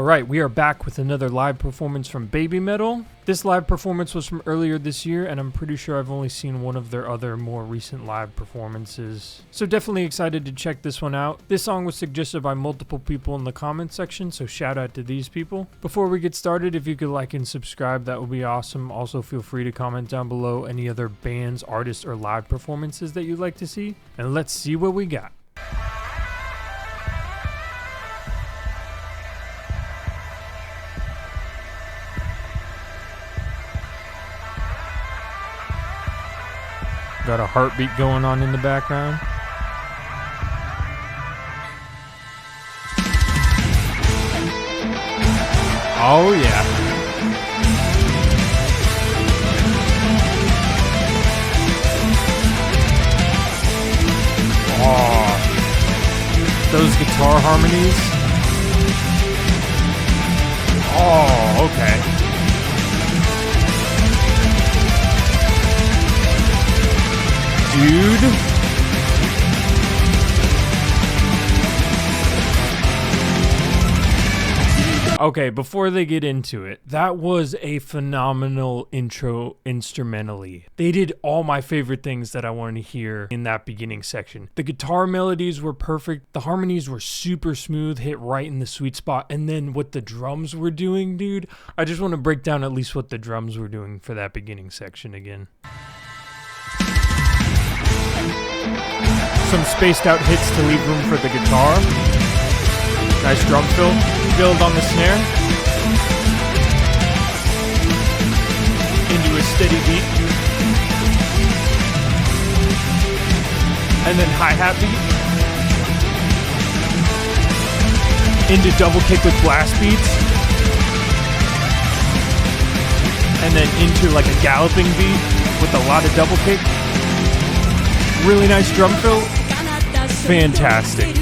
Alright, we are back with another live performance from BABYMETAL. This live performance was from earlier this year, and I'm pretty sure I've only seen one of their other more recent live performances. So definitely excited to check this one out. This song was suggested by multiple people in the comments section, so shout out to these people. Before we get started, if you could like and subscribe, that would be awesome. Also feel free to comment down below any other bands, artists, or live performances that you'd like to see. And let's see what we got. Got a heartbeat going on in the background. Oh yeah. Oh, those guitar harmonies. Oh, okay. Dude. Okay, before they get into it, that was a phenomenal intro instrumentally. They did all my favorite things that I wanted to hear in that beginning section. The guitar melodies were perfect. The harmonies were super smooth, hit right in the sweet spot. And then what the drums were doing, dude, I just want to break down at least what the drums were doing for that beginning section again. Some spaced out hits to leave room for the guitar. Nice drum build on the snare. Into a steady beat. And then hi-hat beat. Into double kick with blast beats. And then into like a galloping beat with a lot of double kick. Really nice drum fill. Fantastic.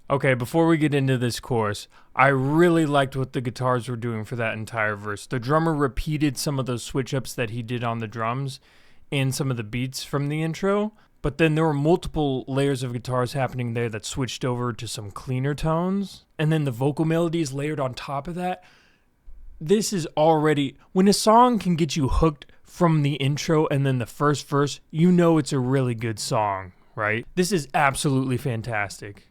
Okay, before we get into this chorus, I really liked what the guitars were doing for that entire verse. The drummer repeated some of those switch-ups that he did on the drums and some of the beats from the intro, but then there were multiple layers of guitars happening there that switched over to some cleaner tones, and then the vocal melodies layered on top of that. This is already... When a song can get you hooked from the intro and then the first verse, you know it's a really good song, right? This is absolutely fantastic.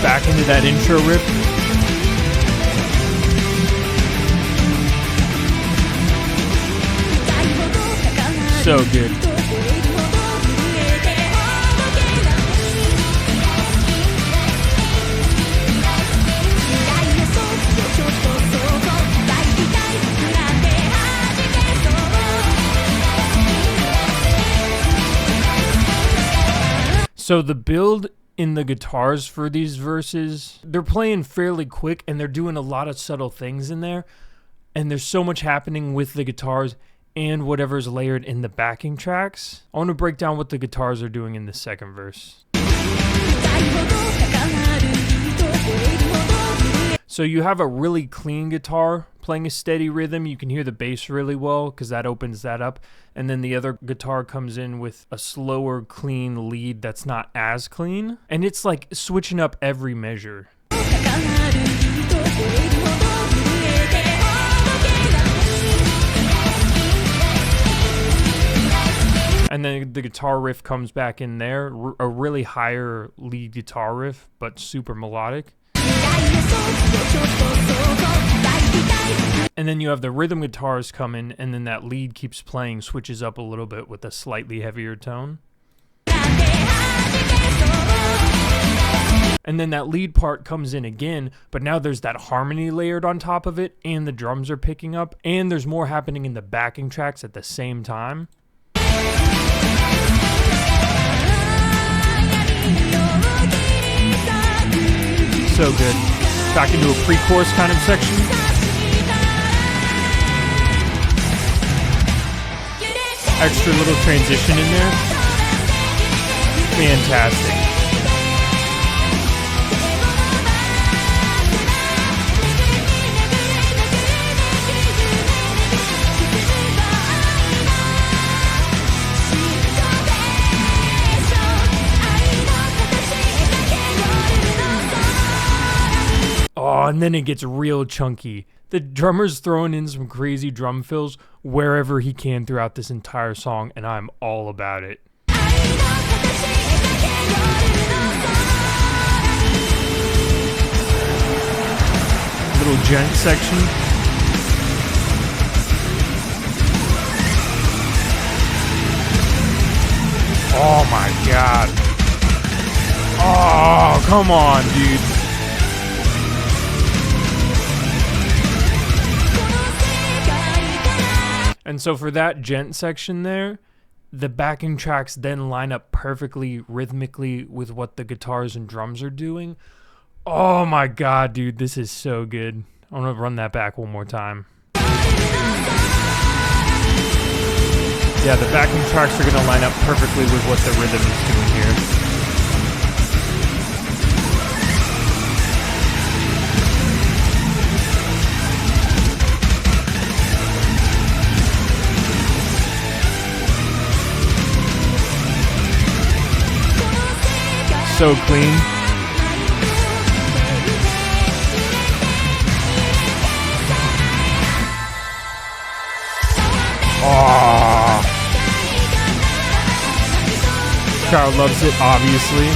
Back into that intro riff. So good. So the build in the guitars for these verses, they're playing fairly quick and they're doing a lot of subtle things in there, and there's so much happening with the guitars and whatever's layered in the backing tracks. I want to break down what the guitars are doing in the second verse. So you have a really clean guitar playing a steady rhythm. You can hear the bass really well because that opens that up. And then the other guitar comes in with a slower, clean lead that's not as clean. And it's like switching up every measure. And And then the guitar riff comes back in there, a really higher lead guitar riff, but super melodic. And then you have the rhythm guitars come in, and then that lead keeps playing, switches up a little bit with a slightly heavier tone. And then that lead part comes in again, but now there's that harmony layered on top of it, and the drums are picking up, and there's more happening in the backing tracks at the same time. So good. Back into a pre-chorus kind of section. Extra little transition in there. Fantastic. Oh, and then it gets real chunky. The drummer's throwing in some crazy drum fills wherever he can throughout this entire song, and I'm all about it. Little gent section. Oh my god. Oh, come on, dude. And so for that gent section there, the backing tracks then line up perfectly rhythmically with what the guitars and drums are doing. Oh my god, dude, this is so good. I'm gonna run that back one more time. Yeah, the backing tracks are gonna line up perfectly with what the rhythm is doing here. So clean. Oh. Crowd loves it, obviously.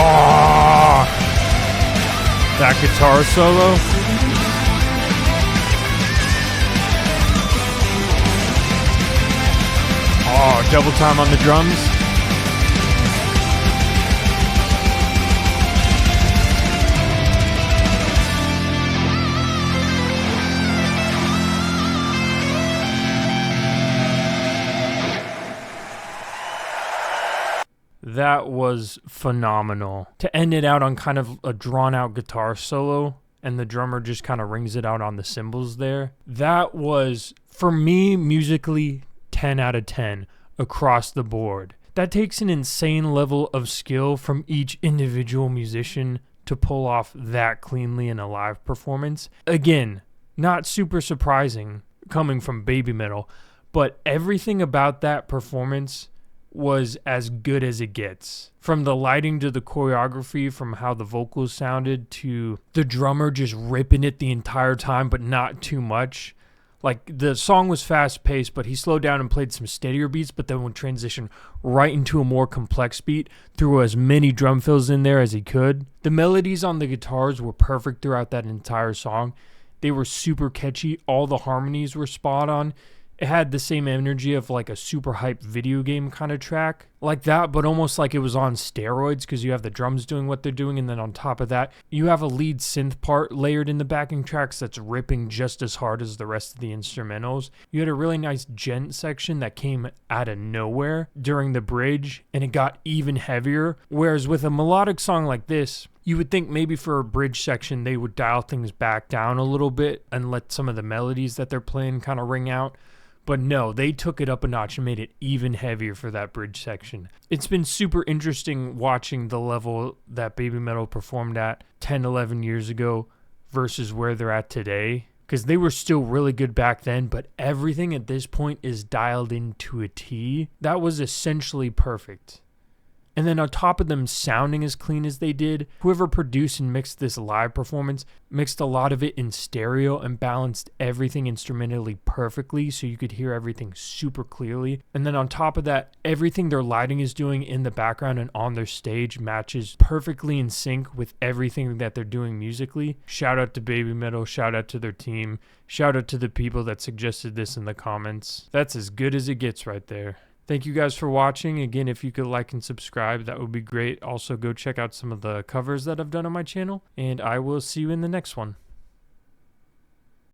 Oh, that guitar solo. Oh, double time on the drums. That was phenomenal. To end it out on kind of a drawn out guitar solo, and the drummer just kind of rings it out on the cymbals there. That was, for me, musically 10 out of 10 across the board. That takes an insane level of skill from each individual musician to pull off that cleanly in a live performance. Again, not super surprising coming from BABYMETAL, but everything about that performance was as good as it gets. From the lighting to the choreography, from how the vocals sounded to the drummer just ripping it the entire time, but not too much. Like, the song was fast paced, but he slowed down and played some steadier beats, but then would transition right into a more complex beat, threw as many drum fills in there as he could. The melodies on the guitars were perfect throughout that entire song. They were super catchy. All the harmonies were spot on. It had the same energy of like a super hype video game kind of track like that, but almost like it was on steroids, because you have the drums doing what they're doing, and then on top of that, you have a lead synth part layered in the backing tracks that's ripping just as hard as the rest of the instrumentals. You had a really nice gent section that came out of nowhere during the bridge, and it got even heavier, whereas with a melodic song like this, you would think maybe for a bridge section they would dial things back down a little bit and let some of the melodies that they're playing kind of ring out. But no, they took it up a notch and made it even heavier for that bridge section. It's been super interesting watching the level that BABYMETAL performed at 10, 11 years ago versus where they're at today. Because they were still really good back then, but everything at this point is dialed into a T. That was essentially perfect. And then on top of them sounding as clean as they did, whoever produced and mixed this live performance mixed a lot of it in stereo and balanced everything instrumentally perfectly so you could hear everything super clearly. And then on top of that, everything their lighting is doing in the background and on their stage matches perfectly in sync with everything that they're doing musically. Shout out to BABYMETAL, shout out to their team, shout out to the people that suggested this in the comments. That's as good as it gets right there. Thank you guys for watching. Again, if you could like and subscribe, that would be great. Also, go check out some of the covers that I've done on my channel, and I will see you in the next one.